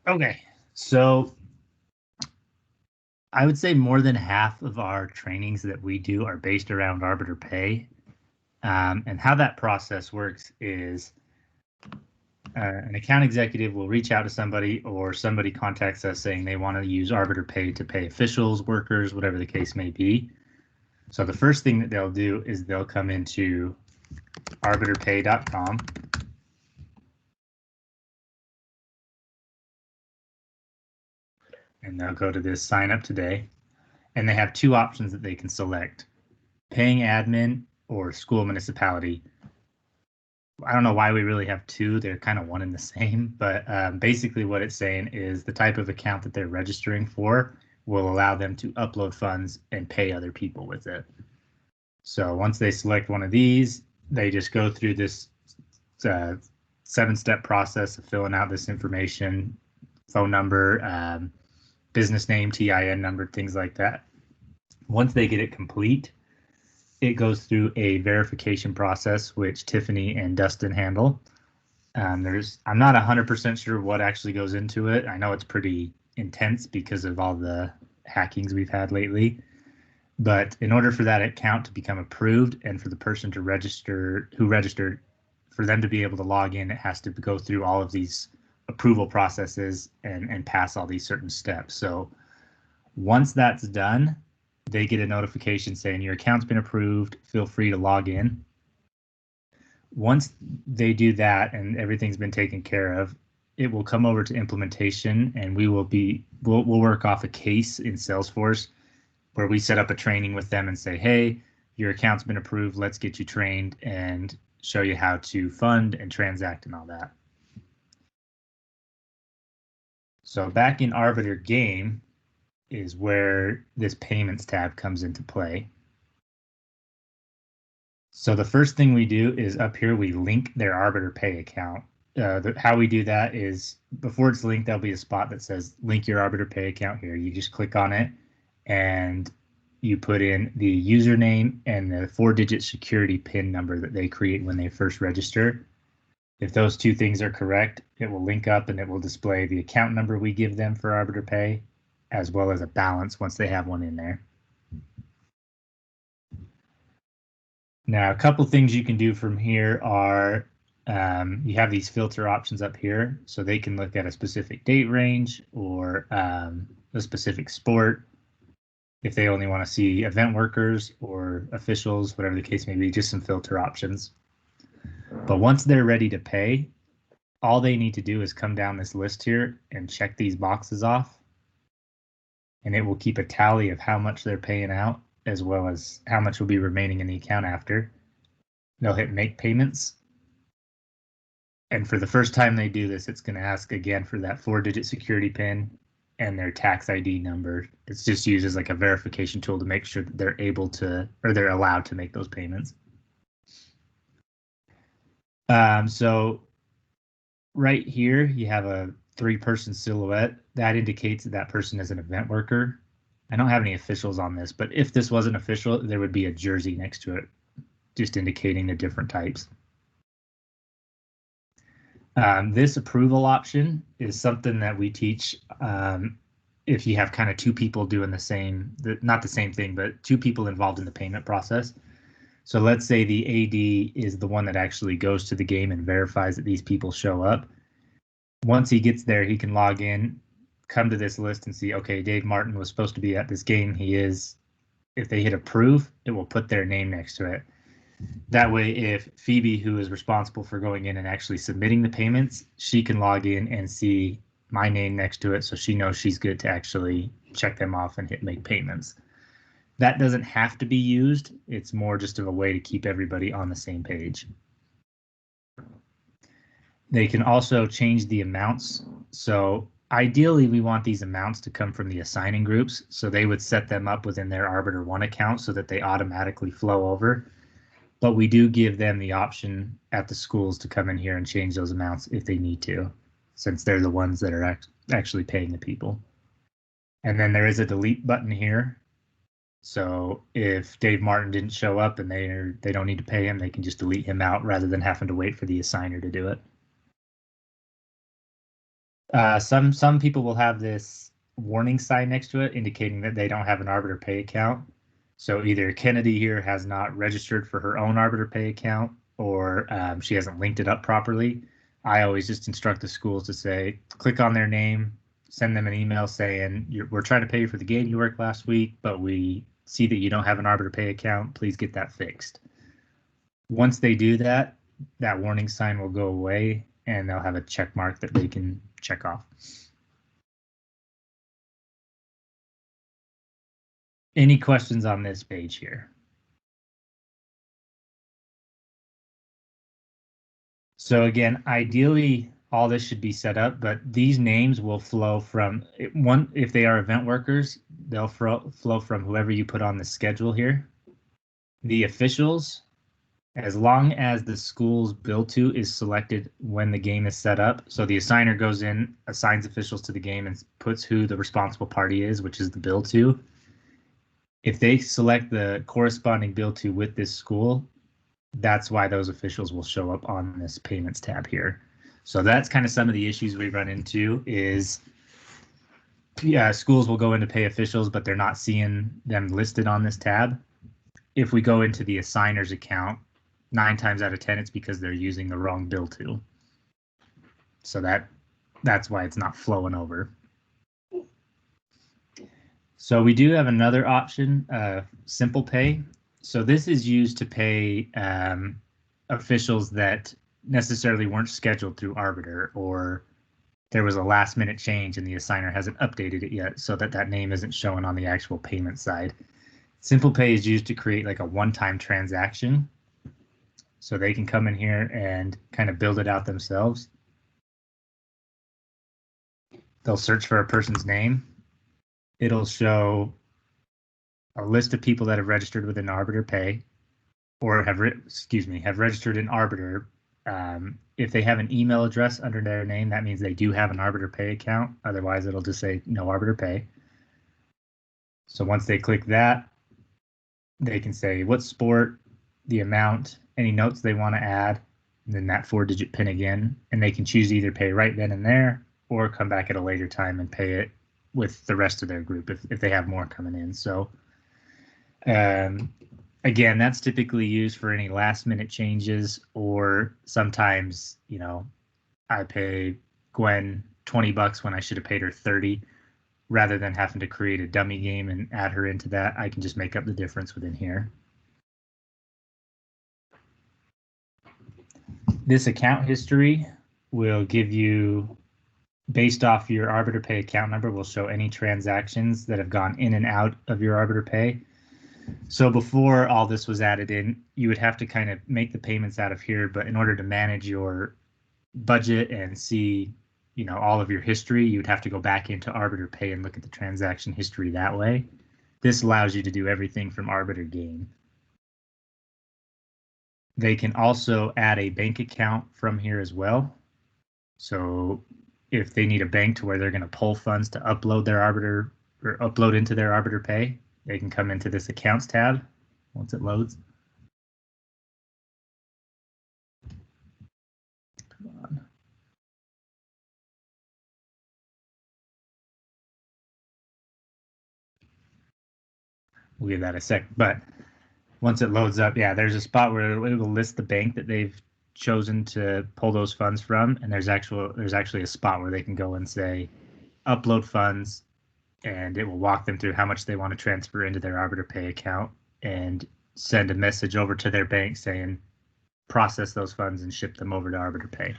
Okay, so I would say more than half of our trainings that we do are based around Arbiter Pay. And how that process works is an account executive will reach out to somebody, or somebody contacts us saying they want to use Arbiter Pay to pay officials, workers, whatever the case may be. So the first thing that they'll do is they'll come into arbiterpay.com. And they'll go to this sign up today. And they have two options that they can select: paying admin or school municipality. I don't know why we really have two. They're kind of one and the same, but basically what it's saying is the type of account that they're registering for will allow them to upload funds and pay other people with it. So once they select one of these, they just go through this 7-step process of filling out this information: phone number, business name, TIN number, things like that. Once they get it complete, it goes through a verification process, which Tiffany and Dustin handle. I'm not 100% sure what actually goes into it. I know it's pretty intense because of all the hackings we've had lately. But in order for that account to become approved and for the person to register, who registered, for them to be able to log in, it has to go through all of these approval processes and pass all these certain steps. So once that's done, they get a notification saying your account's been approved, feel free to log in. Once they do that and everything's been taken care of, it will come over to implementation, and we'll work off a case in Salesforce where we set up a training with them and say, hey, your account's been approved, let's get you trained and show you how to fund and transact and all that. So back in Arbiter game is where this payments tab comes into play. So the first thing we do is up here, we link their Arbiter Pay account. How we do that is before it's linked, there'll be a spot that says link your Arbiter Pay account here. You just click on it and you put in the username and the 4-digit security PIN number that they create when they first register. If those two things are correct, it will link up and it will display the account number we give them for Arbiter Pay, as well as a balance once they have one in there. Now, a couple things you can do from here are you have these filter options up here, so they can look at a specific date range or a specific sport. If they only want to see event workers or officials, whatever the case may be, just some filter options. But once they're ready to pay, all they need to do is come down this list here and check these boxes off, and it will keep a tally of how much they're paying out as well as how much will be remaining in the account after. They'll hit make payments. And for the first time they do this, it's going to ask again for that 4-digit security PIN and their tax ID number. It's just used as like a verification tool to make sure that they're able to, or they're allowed to make those payments. So right here, you have a 3-person silhouette. That indicates that that person is an event worker. I don't have any officials on this, but if this wasn't official, there would be a jersey next to it, just indicating the different types. This approval option is something that we teach if you have kind of two people doing the same, not the same thing, but two people involved in the payment process. So let's say the AD is the one that actually goes to the game and verifies that these people show up. Once he gets there, he can log in, come to this list and see, okay, Dave Martin was supposed to be at this game. He is. If they hit approve, it will put their name next to it. That way, if Phoebe, who is responsible for going in and actually submitting the payments, she can log in and see my name next to it, so she knows she's good to actually check them off and hit make payments. That doesn't have to be used. It's more just of a way to keep everybody on the same page. They can also change the amounts. So ideally, we want these amounts to come from the assigning groups. So they would set them up within their Arbiter 1 account so that they automatically flow over. But we do give them the option at the schools to come in here and change those amounts if they need to, since they're the ones that are actually paying the people. And then there is a delete button here. So if Dave Martin didn't show up and they don't need to pay him, they can just delete him out rather than having to wait for the assigner to do it. Some people will have this warning sign next to it indicating that they don't have an Arbiter Pay account. So either Kennedy here has not registered for her own Arbiter Pay account, or she hasn't linked it up properly. I always just instruct the schools to say, click on their name, send them an email saying, we're trying to pay you for the game you worked last week, but we see that you don't have an Arbiter Pay account. Please get that fixed. Once they do that, that warning sign will go away and they'll have a check mark that they can check off. Any questions on this page here? So again, ideally, all this should be set up, but these names will flow from one. If they are event workers, they'll flow from whoever you put on the schedule here. The officials, as long as the school's bill to is selected when the game is set up. So the assigner goes in, assigns officials to the game, and puts who the responsible party is, which is the bill to. If they select the corresponding bill to with this school, that's why those officials will show up on this payments tab here. So that's kind of some of the issues we run into is schools will go in to pay officials, but they're not seeing them listed on this tab. If we go into the assigner's account, 9 times out of 10, it's because they're using the wrong bill to. So that's why it's not flowing over. So we do have another option, Simple Pay. So this is used to pay officials that necessarily weren't scheduled through Arbiter, or there was a last minute change and the assigner hasn't updated it yet so that that name isn't showing on the actual payment side. Simple Pay is used to create like a one-time transaction. So they can come in here and kind of build it out themselves. They'll search for a person's name. It'll show a list of people that have registered within Arbiter Pay, or have registered in Arbiter. If they have an email address under their name, that means they do have an Arbiter Pay account. Otherwise, it'll just say no Arbiter Pay. So once they click that, they can say what sport, the amount, any notes they want to add, and then that 4-digit PIN again. And they can choose to either pay right then and there or come back at a later time and pay it with the rest of their group if they have more coming in. So again, that's typically used for any last minute changes, or sometimes, I pay Gwen $20 when I should have paid her 30. Rather than having to create a dummy game and add her into that, I can just make up the difference within here. This account history will give you, based off your Arbiter Pay account number, will show any transactions that have gone in and out of your Arbiter Pay. So before all this was added in, you would have to kind of make the payments out of here, but in order to manage your budget and see, all of your history, you'd have to go back into Arbiter Pay and look at the transaction history that way. This allows you to do everything from Arbiter Game. They can also add a bank account from here as well. So if they need a bank to where they're going to pull funds to upload their Arbiter or upload into their Arbiter Pay, they can come into this accounts tab once it loads. Come on. We'll give that a sec, but once it loads up, yeah, there's a spot where it will list the bank that they've chosen to pull those funds from, and there's actually a spot where they can go and say upload funds, and it will walk them through how much they want to transfer into their Arbiter Pay account and send a message over to their bank saying process those funds and ship them over to Arbiter Pay.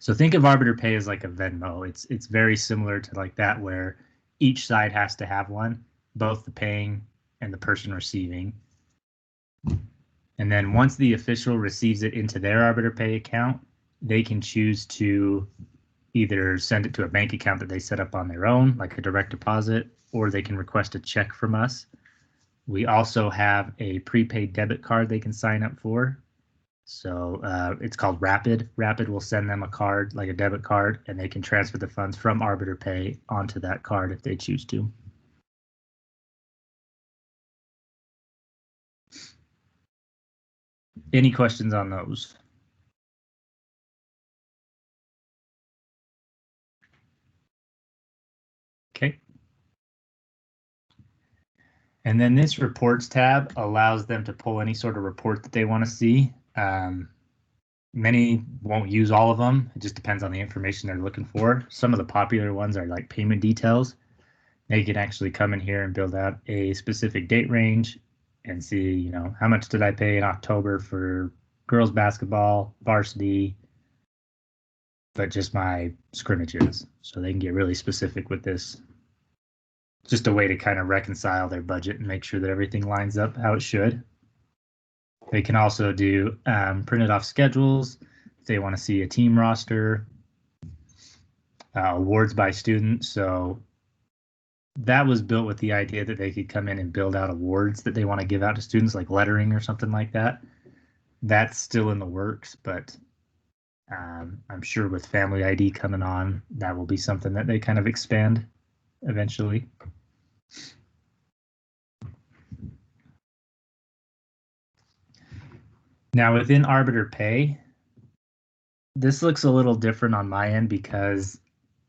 So think of Arbiter Pay as like a Venmo. It's very similar to like that, where each side has to have one, both the paying and the person receiving. And then once the official receives it into their Arbiter Pay account, they can choose to either send it to a bank account that they set up on their own, like a direct deposit, or they can request a check from us. We also have a prepaid debit card they can sign up for. So it's called Rapid. Rapid will send them a card, like a debit card, and they can transfer the funds from Arbiter Pay onto that card if they choose to. Any questions on those? And then this reports tab allows them to pull any sort of report that they want to see. Many won't use all of them. It just depends on the information they're looking for. Some of the popular ones are like payment details. They can actually come in here and build out a specific date range and see, you know, how much did I pay in October for girls basketball, varsity, but just my scrimmages. So they can get really specific with this. Just a way to kind of reconcile their budget and make sure that everything lines up how it should. They can also do printed off schedules if they want to see a team roster, awards by student. So that was built with the idea that they could come in and build out awards that they want to give out to students, like lettering or something like that. That's still in the works, but I'm sure with FamilyID coming on, that will be something that they kind of expand eventually. Now within Arbiter Pay, this looks a little different on my end because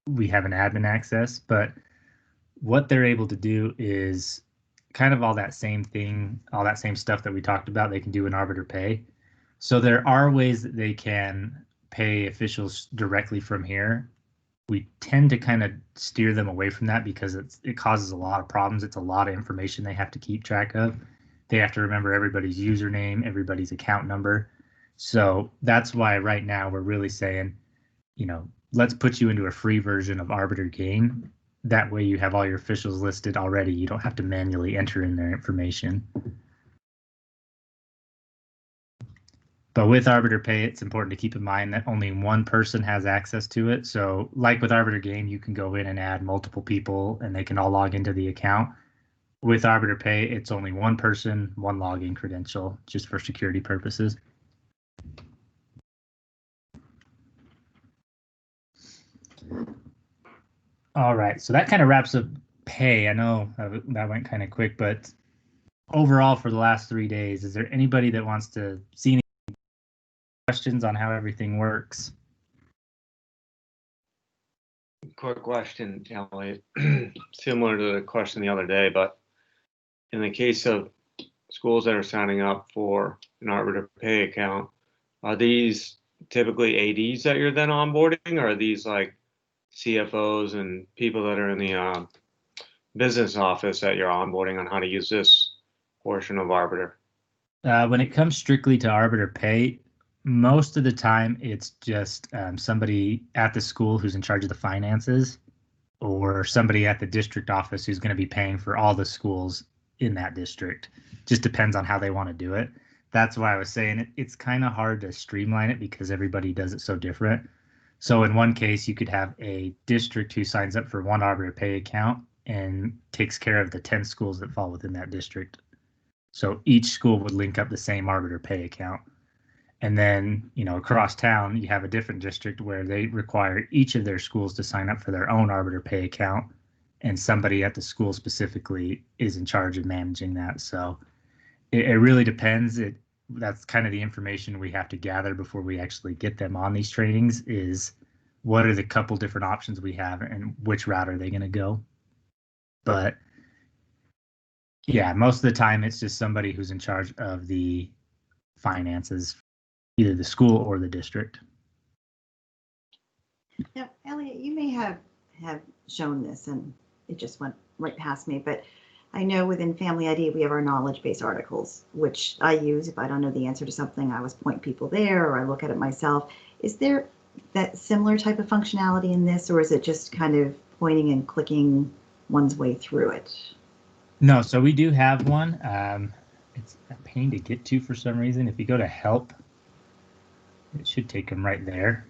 we have an admin access, but what they're able to do is kind of all that same thing, all that same stuff that we talked about, they can do in Arbiter Pay. So there are ways that they can pay officials directly from here. We tend to kind of steer them away from that because it causes a lot of problems. It's a lot of information they have to keep track of. They have to remember everybody's username, everybody's account number. So that's why right now we're really saying, you know, let's put you into a free version of Arbiter Game. That way you have all your officials listed already. You don't have to manually enter in their information. But with Arbiter Pay, it's important to keep in mind that only one person has access to it. So like with Arbiter Game, you can go in and add multiple people and they can all log into the account. With Arbiter Pay, it's only one person, one login credential, just for security purposes. All right, so that kind of wraps up pay. I know that went kind of quick, but overall for the last 3 days, is there anybody that wants to see any questions on how everything works? Quick question, Elliot. Similar to the question the other day, but in the case of schools that are signing up for an Arbiter Pay account, are these typically ADs that you're then onboarding, or are these like CFOs and people that are in the business office that you're onboarding on how to use this portion of Arbiter? When it comes strictly to Arbiter Pay, most of the time it's just somebody at the school who's in charge of the finances, or somebody at the district office who's going to be paying for all the schools in that district. Just depends on how they want to do it. That's why I was saying it's kind of hard to streamline it because everybody does it so different. So in one case, you could have a district who signs up for one Arbiter Pay account and takes care of the 10 schools that fall within that district. So each school would link up the same Arbiter Pay account. And then, you know, across town, you have a different district where they require each of their schools to sign up for their own Arbiter Pay account. And somebody at the school specifically is in charge of managing that. So it really depends. That's kind of the information we have to gather before we actually get them on these trainings is what are the couple different options we have and which route are they going to go. But yeah, most of the time it's just somebody who's in charge of the finances, either the school or the district. Now, Elliot, you may have shown this and it just went right past me, but I know within FamilyID we have our knowledge base articles, which I use if I don't know the answer to something. I always point people there or I look at it myself. Is there that similar type of functionality in this, or is it just kind of pointing and clicking one's way through it? No, so we do have one. It's a pain to get to for some reason. If you go to help, it should take them right there.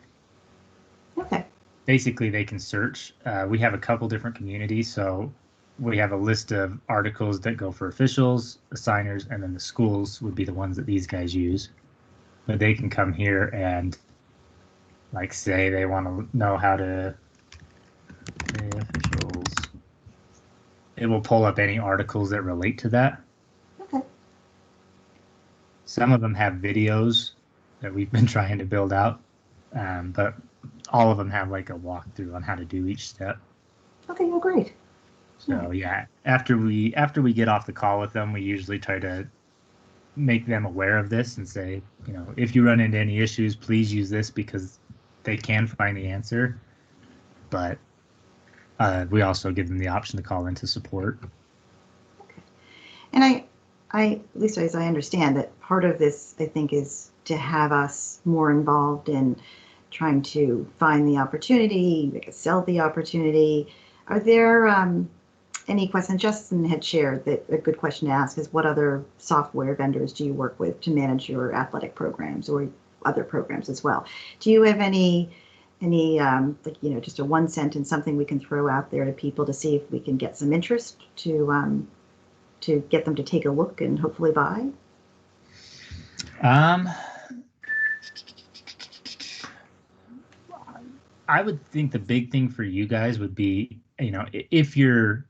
Okay. Basically, they can search. We have a couple different communities, so we have a list of articles that go for officials, assigners, and then the schools would be the ones that these guys use. But they can come here and, like, say they want to know how to say officials. It will pull up any articles that relate to that. Okay. Some of them have videos that we've been trying to build out, but all of them have like a walkthrough on how to do each step. Okay, well, great. So yeah, after we get off the call with them, we usually try to make them aware of this and say, you know, if you run into any issues, please use this because they can find the answer. But we also give them the option to call into support. Okay. And at least as I understand that part of this, I think, is to have us more involved in trying to find the opportunity, sell the opportunity. Are there any questions? Justin had shared that a good question to ask is what other software vendors do you work with to manage your athletic programs or other programs as well? Do you have any like, you know, just a one sentence, something we can throw out there to people to see if we can get some interest to get them to take a look and hopefully buy? I would think the big thing for you guys would be, you know, if you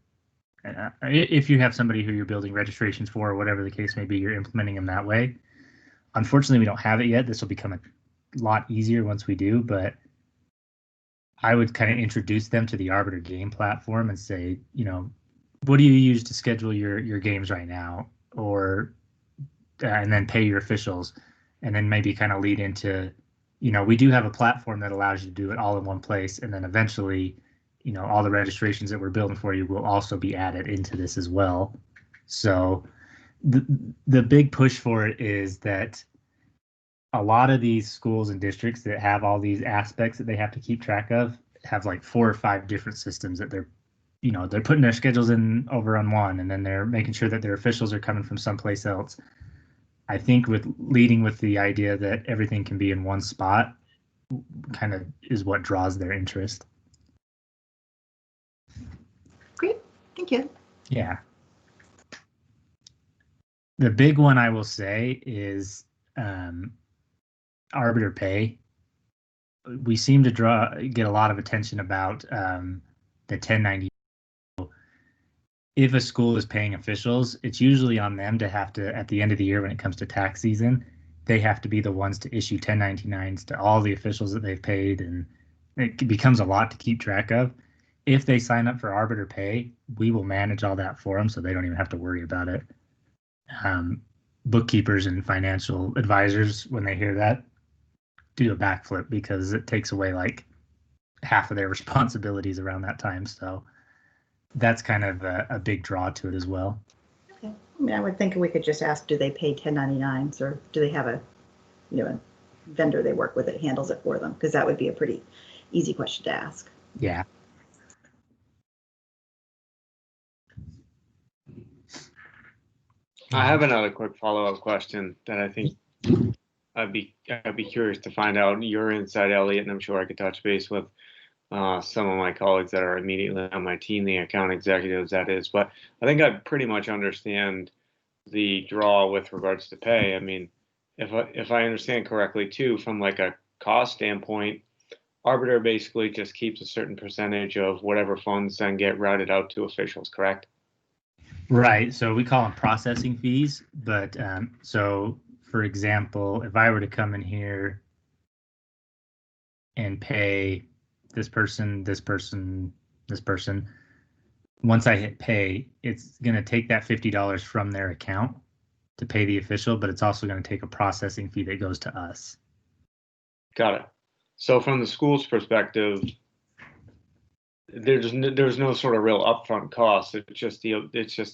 have somebody who you're building registrations for or whatever the case may be, you're implementing them that way. Unfortunately, we don't have it yet. This will become a lot easier once we do, but I would kind of introduce them to the Arbiter game platform and say, you know, what do you use to schedule your games right now? Or, and then pay your officials, and then maybe kind of lead into, you know, we do have a platform that allows you to do it all in one place. And then eventually, you know, all the registrations that we're building for you will also be added into this as well. So the big push for it is that a lot of these schools and districts that have all these aspects that they have to keep track of have like 4 or 5 different systems that they're, you know, they're putting their schedules in over on one, and then they're making sure that their officials are coming from someplace else. I think with leading with the idea that everything can be in one spot kind of is what draws their interest. Great, thank you. Yeah. The big one I will say is Arbiter Pay. We seem to get a lot of attention about the 1090. If a school is paying officials, it's usually on them to have to, at the end of the year when it comes to tax season, they have to be the ones to issue 1099s to all the officials that they've paid, and it becomes a lot to keep track of. If they sign up for Arbiter Pay, we will manage all that for them, so they don't even have to worry about it. Bookkeepers and financial advisors, when they hear that, do a backflip because it takes away like half of their responsibilities around that time. So that's kind of a big draw to it as well. Okay. I mean, I would think we could just ask, do they pay 1099s, or do they have a, you know, a vendor they work with that handles it for them? Because that would be a pretty easy question to ask. Yeah. I have another quick follow-up question that I think I'd be curious to find out your insight, Elliot, and I'm sure I could touch base with some of my colleagues that are immediately on my team, the account executives, that is. But I think I pretty much understand the draw with regards to pay. I mean, if I understand correctly too, from like a cost standpoint, Arbiter basically just keeps a certain percentage of whatever funds then get routed out to officials, correct? Right. So we call them processing fees. But so, for example, if I were to come in here and pay this person, this person, this person, once I hit pay, it's going to take that $50 from their account to pay the official, but it's also going to take a processing fee that goes to us. Got it. So from the school's perspective, there's no sort of real upfront cost. It's just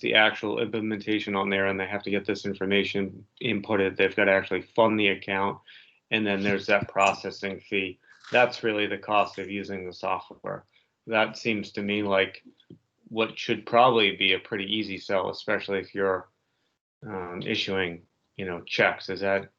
the actual implementation on there, and they have to get this information inputted. They've got to actually fund the account, and then there's that processing fee. That's really the cost of using the software. That seems to me like what should probably be a pretty easy sell, especially if you're issuing, you know, checks. Is that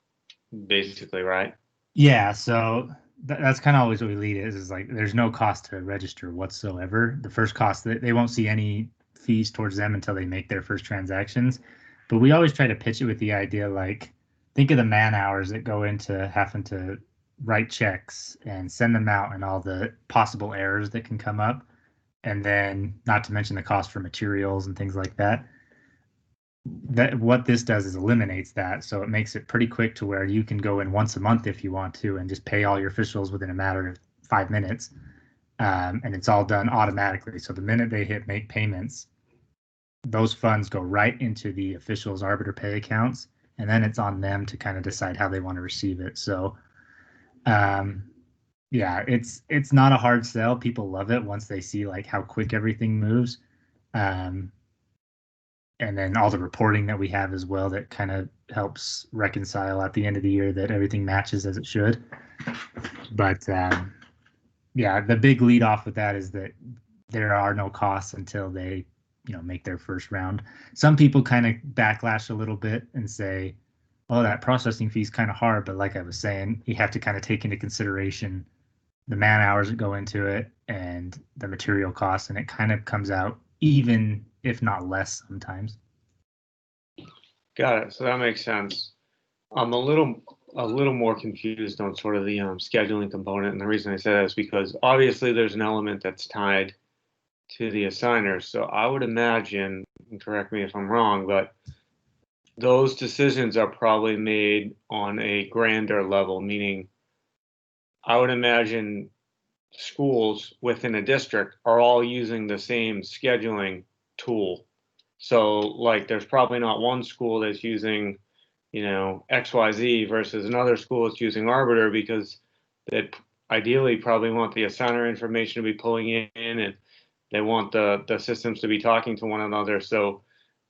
basically right? Yeah. So that's kind of always what we lead is like there's no cost to register whatsoever. The first cost, they won't see any fees towards them until they make their first transactions. But we always try to pitch it with the idea like, think of the man hours that go into having to write checks and send them out and all the possible errors that can come up. And then not to mention the cost for materials and things like that. That what this does is eliminates that. So it makes it pretty quick to where you can go in once a month if you want to and just pay all your officials within a matter of 5 minutes. and it's all done automatically. So the minute they hit make payments, those funds go right into the officials' Arbiter Pay accounts, and then it's on them to kind of decide how they want to receive it. So, yeah, it's not a hard sell. People love it once they see like how quick everything moves, and then all the reporting that we have as well that kind of helps reconcile at the end of the year that everything matches as it should. But yeah, the big lead off with that is that there are no costs until they, make their first round. Some people kind of backlash a little bit and say, "Oh, that processing fee is kind of hard." But like I was saying, you have to kind of take into consideration the man hours that go into it and the material costs, and it kind of comes out even, if not less, sometimes. Got it. So that makes sense. I'm a little more confused on sort of the scheduling component, and the reason I say that is because obviously there's an element that's tied to the assigners. So I would imagine, and correct me if I'm wrong, but those decisions are probably made on a grander level, meaning I would imagine schools within a district are all using the same scheduling tool. So like there's probably not one school that's using, XYZ versus another school that's using Arbiter, because they ideally probably want the assigner information to be pulling in, and they want the systems to be talking to one another. So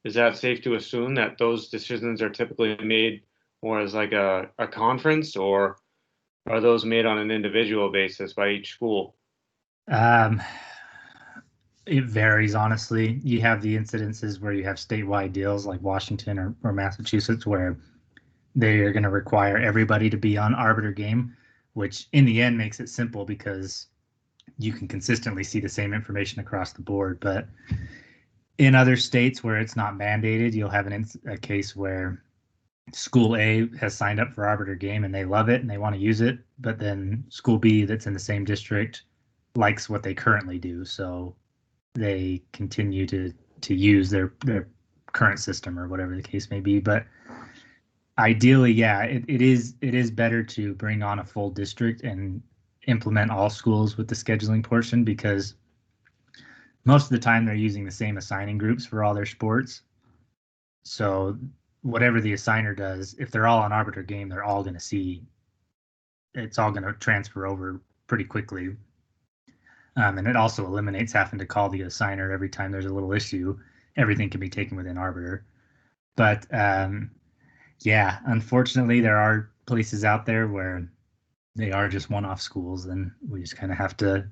is that safe to assume that those decisions are typically made more as like a conference, or are those made on an individual basis by each school? It varies, honestly. You have the incidences where you have statewide deals like Washington or Massachusetts where they are going to require everybody to be on Arbiter Game, which in the end makes it simple because you can consistently see the same information across the board. But in other states where it's not mandated, you'll have a case where school A has signed up for Arbiter Game and they love it and they want to use it, but then school B that's in the same district likes what they currently do, so they continue to use their current system or whatever the case may be. But ideally, yeah, it is better to bring on a full district and implement all schools with the scheduling portion, because most of the time they're using the same assigning groups for all their sports. So whatever the assigner does, if they're all on Arbiter Game, they're all going to see, it's all going to transfer over pretty quickly. And it also eliminates having to call the assigner every time there's a little issue. Everything can be taken within Arbiter. But yeah, unfortunately, there are places out there where they are just one-off schools, and we just kind of have to,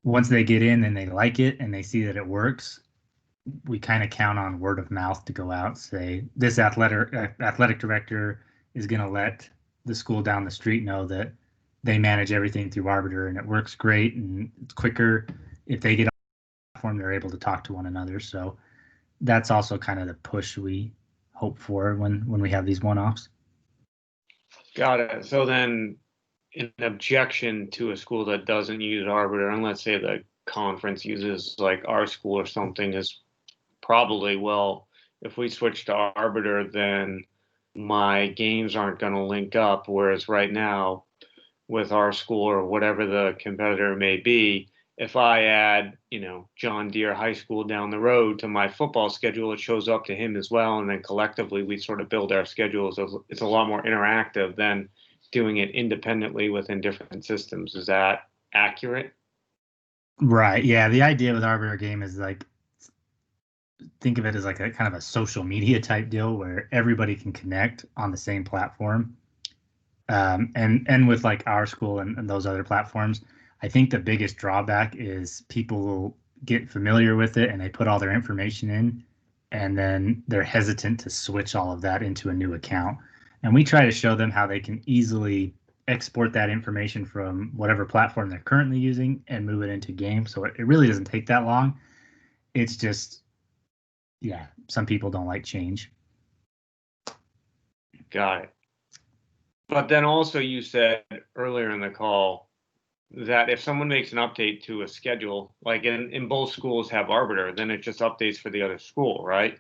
once they get in and they like it and they see that it works, we kind of count on word of mouth to go out, say this athletic director is going to let the school down the street know that they manage everything through Arbiter and it works great and it's quicker. If they get on the platform, they're able to talk to one another. So that's also kind of the push we hope for when we have these one-offs. Got it. So then an objection to a school that doesn't use Arbiter, and let's say the conference uses like our school or something, is probably, well, if we switch to Arbiter, then my games aren't going to link up. Whereas right now, with our school or whatever the competitor may be, if I add, John Deere High School down the road to my football schedule, it shows up to him as well. And then collectively, we sort of build our schedules. It's a lot more interactive than doing it independently within different systems. Is that accurate? Right. Yeah. The idea with Arbiter Game is like, think of it as like a kind of a social media type deal where everybody can connect on the same platform. And with like our school and those other platforms, I think the biggest drawback is people will get familiar with it and they put all their information in, and then they're hesitant to switch all of that into a new account. And we try to show them how they can easily export that information from whatever platform they're currently using and move it into game. So it really doesn't take that long. It's just, yeah, some people don't like change. Got it. But then also you said earlier in the call that if someone makes an update to a schedule, like in both schools have Arbiter, then it just updates for the other school, right?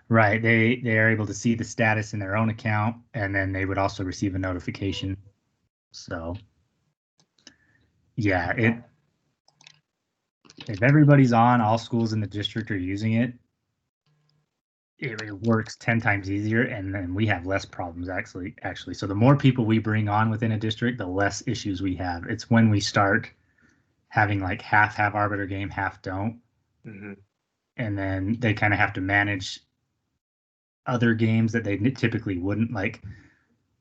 Right. They are able to see the status in their own account, and then they would also receive a notification. So yeah, if everybody's on, all schools in the district are using it, it works 10 times easier, and then we have less problems actually. So the more people we bring on within a district, the less issues we have. It's when we start having like half have Arbiter game, half don't. Mm-hmm. And then they kind of have to manage other games that they typically wouldn't. Like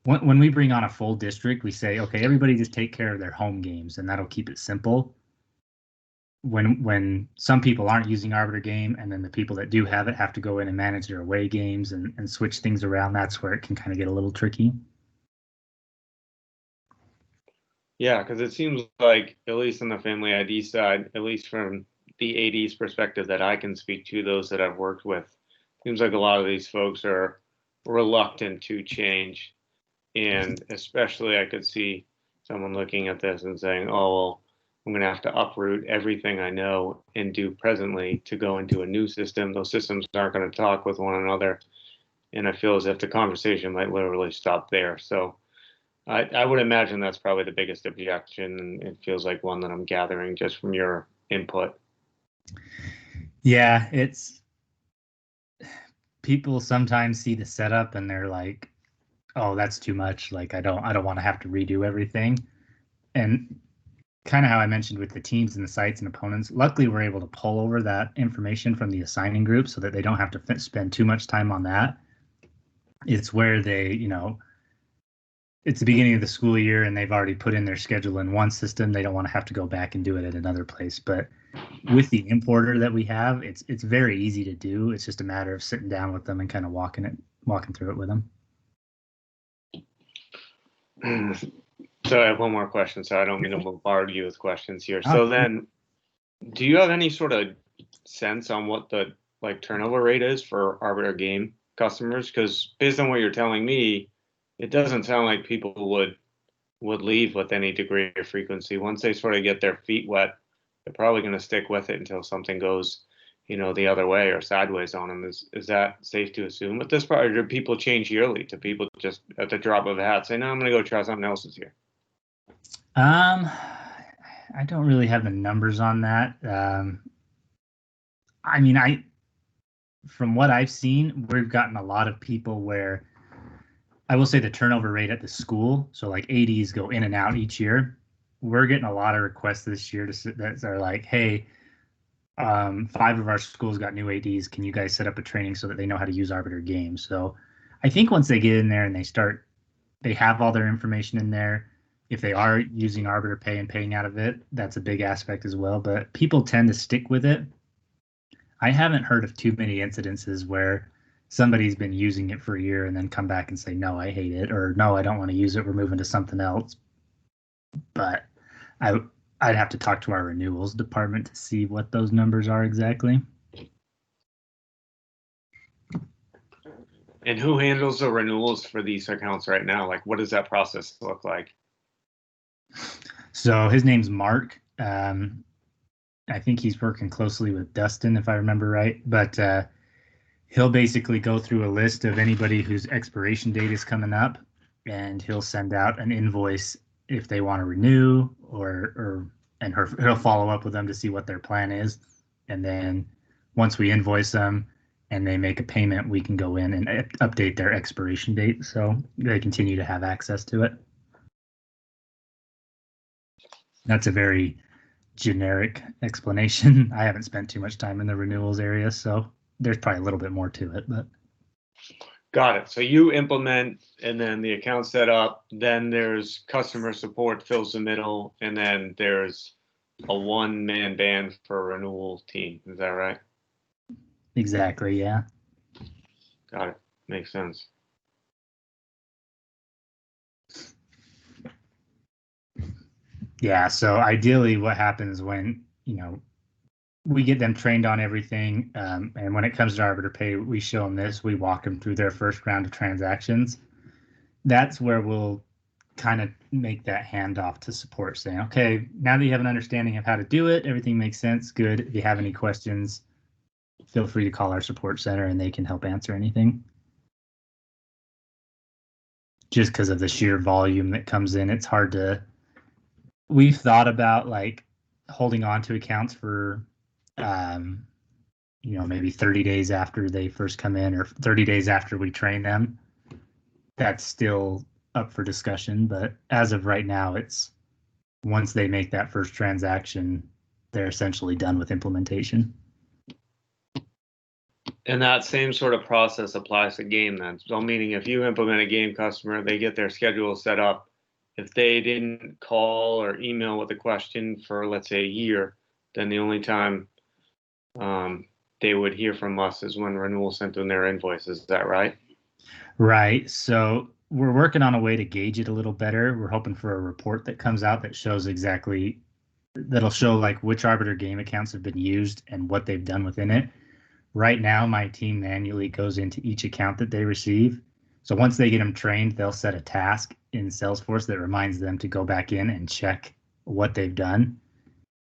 when we bring on a full district, we say, okay, everybody just take care of their home games, and that'll keep it simple. When some people aren't using Arbiter game, and then the people that do have it have to go in and manage their away games and switch things around, that's where it can kind of get a little tricky. Yeah, because it seems like, at least on the FamilyID side, at least from the AD's perspective that I can speak to, those that I've worked with, seems like a lot of these folks are reluctant to change. And especially I could see someone looking at this and saying, oh, well, I'm going to have to uproot everything I know and do presently to go into a new system. Those systems aren't going to talk with one another. And I feel as if the conversation might literally stop there. So I would imagine that's probably the biggest objection. And it feels like one that I'm gathering just from your input. Yeah, it's people sometimes see the setup and they're like, oh, that's too much. Like I don't want to have to redo everything. And kind of how I mentioned with the teams and the sites and opponents, luckily we're able to pull over that information from the assigning group so that they don't have to spend too much time on that. It's where they, it's the beginning of the school year and they've already put in their schedule in one system. They don't want to have to go back and do it at another place. But with the importer that we have, it's very easy to do. It's just a matter of sitting down with them and kind of walking through it with them. So I have one more question, so I don't mean to bombard you with questions here. So then, do you have any sort of sense on what the turnover rate is for Arbiter game customers? Because based on what you're telling me, it doesn't sound like people would leave with any degree of frequency. Once they sort of get their feet wet, they're probably going to stick with it until something goes, the other way or sideways on them. Is that safe to assume at this point, or do people change yearly? Do people just at the drop of a hat say, no, I'm going to go try something else this year? I don't really have the numbers on that. From what I've seen, we've gotten a lot of people where I will say the turnover rate at the school, so like ADs go in and out each year. We're getting a lot of requests this year that are like, hey, 5 of our schools got new ADs. Can you guys set up a training so that they know how to use Arbiter games? So I think once they get in there and they have all their information in there. If they are using Arbiter Pay and paying out of it, that's a big aspect as well. But people tend to stick with it. I haven't heard of too many incidences where somebody's been using it for a year and then come back and say, no, I hate it, or no, I don't want to use it. We're moving to something else. But I'd have to talk to our renewals department to see what those numbers are exactly. And who handles the renewals for these accounts right now? Like, what does that process look like? So his name's Mark. I think he's working closely with Dustin, if I remember right. But he'll basically go through a list of anybody whose expiration date is coming up, and he'll send out an invoice if they want to renew, and he'll follow up with them to see what their plan is. And then once we invoice them and they make a payment, we can go in and update their expiration date so they continue to have access to it. That's a very generic explanation. I haven't spent too much time in the renewals area, so there's probably a little bit more to it. But got it. So you implement, and then the account's set up. Then there's customer support fills the middle, and then there's a one-man band for a renewal team. Is that right? Exactly. Yeah. Got it. Makes sense. Yeah, so ideally what happens when, we get them trained on everything, and when it comes to Arbiter Pay, we show them this, we walk them through their first round of transactions. That's where we'll kind of make that handoff to support, saying, okay, now that you have an understanding of how to do it, everything makes sense, good. If you have any questions, feel free to call our support center and they can help answer anything. Just because of the sheer volume that comes in, it's hard to... We've thought about holding on to accounts for Maybe 30 days after they first come in or 30 days after we train them. That's still up for discussion, but as of right now, it's once they make that first transaction, they're essentially done with implementation. And that same sort of process applies to game then. So meaning if you implement a game customer, they get their schedule set up. If they didn't call or email with a question for, let's say, a year, then the only time they would hear from us is when renewal sent them their invoices. Is that right? Right. So we're working on a way to gauge it a little better. We're hoping for a report that comes out that shows exactly, that'll show like which Arbiter game accounts have been used and what they've done within it. Right now, my team manually goes into each account that they receive. So once they get them trained, they'll set a task in Salesforce that reminds them to go back in and check what they've done.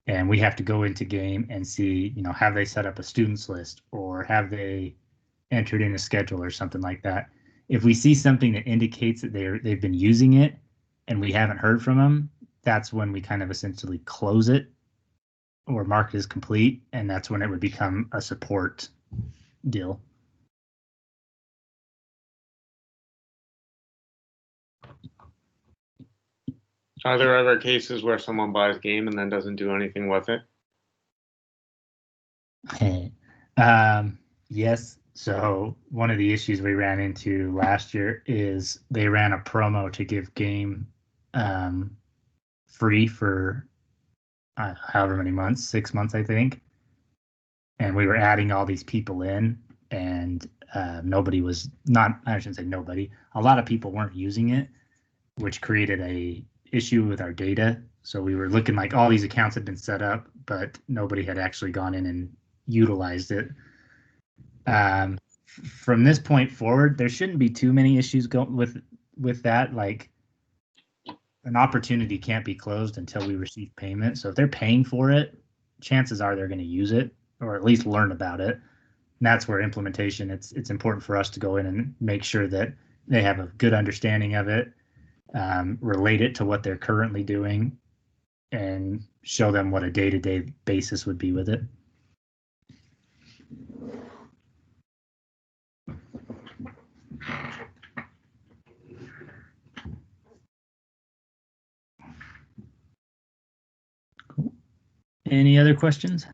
And we have to go into game and see, have they set up a students list or have they entered in a schedule or something like that. If we see something that indicates that they've been using it and we haven't heard from them, that's when we kind of essentially close it or mark it as complete. And that's when it would become a support deal. Are there other cases where someone buys game and then doesn't do anything with it? Yes. So one of the issues we ran into last year is they ran a promo to give game free for however many months, 6 months, I think. And we were adding all these people in, and nobody was not. I shouldn't say nobody. A lot of people weren't using it, which created a issue with our data. So we were looking like all these accounts had been set up, but nobody had actually gone in and utilized it. From this point forward, there shouldn't be too many issues going with that. Like an opportunity can't be closed until we receive payment. So if they're paying for it, chances are they're going to use it or at least learn about it. And that's where implementation, it's important for us to go in and make sure that they have a good understanding of it, relate it to what they're currently doing, and show them what a day-to-day basis would be with it. Cool. Any other questions?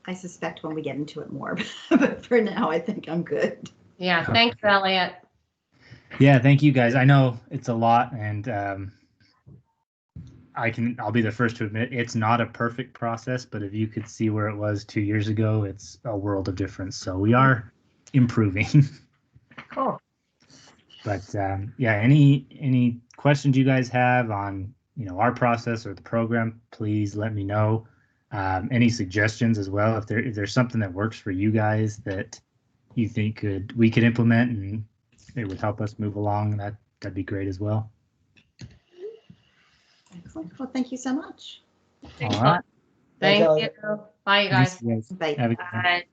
I suspect when we get into it more, but for now, I think I'm good. Yeah, thanks, Elliot. Yeah, thank you guys. I know it's a lot, and I'll be the first to admit it's not a perfect process, but if you could see where it was 2 years ago, it's a world of difference. So we are improving. Cool. But yeah, any questions you guys have on our process or the program, please let me know. Any suggestions as well, if there's something that works for you guys that you think we could implement and it would help us move along, that'd be great as well. Excellent. Well, thank you so much. All right. Thank you. Bye, you guys. Thanks, Bye. Have a good one. Bye.